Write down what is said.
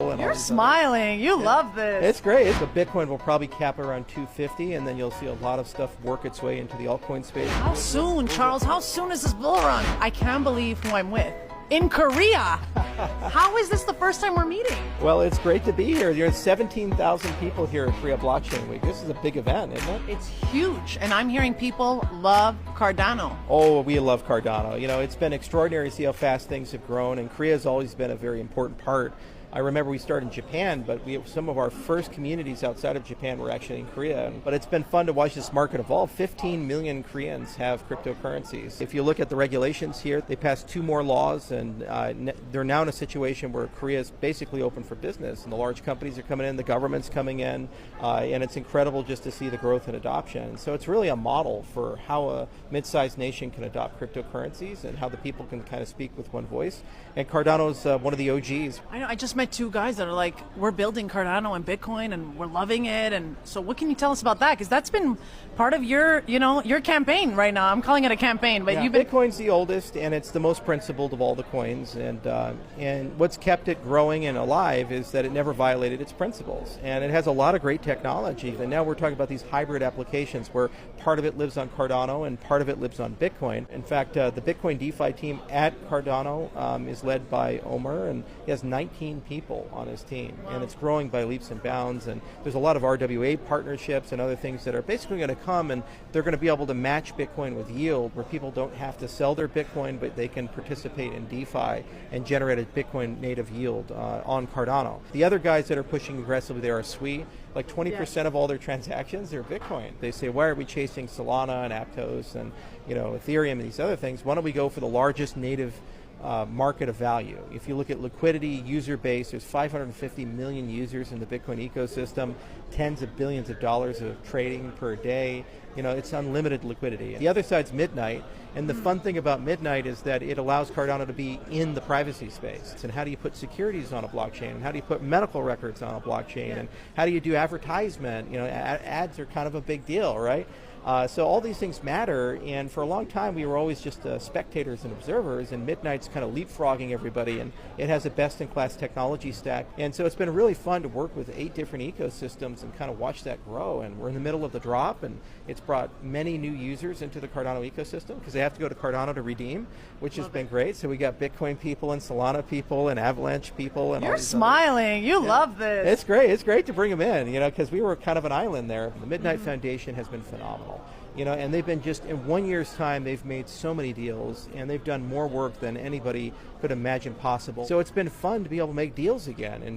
and all You're these smiling. You love this. It's great. The Bitcoin will probably cap around 250, and then you'll see a lot of stuff work its way into the altcoin space. How soon, Charles? How soon is this bull run? I can't believe who I'm with. In Korea. How is this the first time we're meeting? Well, it's great to be here. There's 17,000 people here at Korea Blockchain Week. This is a big event, isn't it? It's huge, and I'm hearing people love Cardano. Oh, we love Cardano. You know, it's been extraordinary to see how fast things have grown, and Korea has always been a very important part. I remember we started in Japan, but some of our first communities outside of Japan were actually in Korea. But it's been fun to watch this market evolve. 15 million Koreans have cryptocurrencies. If you look at the regulations here, they passed 2 more laws, and they're now in a situation where Korea is basically open for business, and the large companies are coming in, the government's coming in, and it's incredible just to see the growth and adoption. So it's really a model for how a mid-sized nation can adopt cryptocurrencies and how the people can kind of speak with one voice. And Cardano's one of the OGs. I know. I just met 2 guys that are like, we're building Cardano and Bitcoin, and we're loving it. And so, what can you tell us about that? Because that's been part of your campaign right now. I'm calling it a campaign, but you've been. Bitcoin's the oldest, and it's the most principled of all the coins. And what's kept it growing and alive is that it never violated its principles. And it has a lot of great technology. And now we're talking about these hybrid applications where part of it lives on Cardano and part of it lives on Bitcoin. In fact, the Bitcoin DeFi team at Cardano is led by Omer, and he has 19 people on his team. Wow. And it's growing by leaps and bounds. And there's a lot of RWA partnerships and other things that are basically going to come, and they're going to be able to match Bitcoin with yield, where people don't have to sell their Bitcoin, but they can participate in DeFi and generate a Bitcoin native yield on Cardano. The other guys that are pushing aggressively there are Sui. Like 20% of all their transactions are Bitcoin. They say, why are we chasing Solana and Aptos and Ethereum and these other things? Why don't we go for the largest native market of value? If you look at liquidity, user base, there's 550 million users in the Bitcoin ecosystem, tens of billions of dollars of trading per day. It's unlimited liquidity. The other side's Midnight, and the fun thing about Midnight is that it allows Cardano to be in the privacy space. And how do you put securities on a blockchain? And how do you put medical records on a blockchain? And how do you do advertisement? Ads are kind of a big deal, right? So all these things matter, and for a long time we were always just spectators and observers, and Midnight's kind of leapfrogging everybody, and it has a best-in-class technology stack. And so it's been really fun to work with 8 different ecosystems and kind of watch that grow. And we're in the middle of the drop, and it's brought many new users into the Cardano ecosystem because they have to go to Cardano to redeem, which has been great. So we got Bitcoin people and Solana people and Avalanche people. And you're all these smiling. You love this. It's great. It's great to bring them in, because we were kind of an island there. The Midnight Foundation has been phenomenal. And they've been just, in 1 year's time, they've made so many deals, and they've done more work than anybody could imagine possible. So it's been fun to be able to make deals again and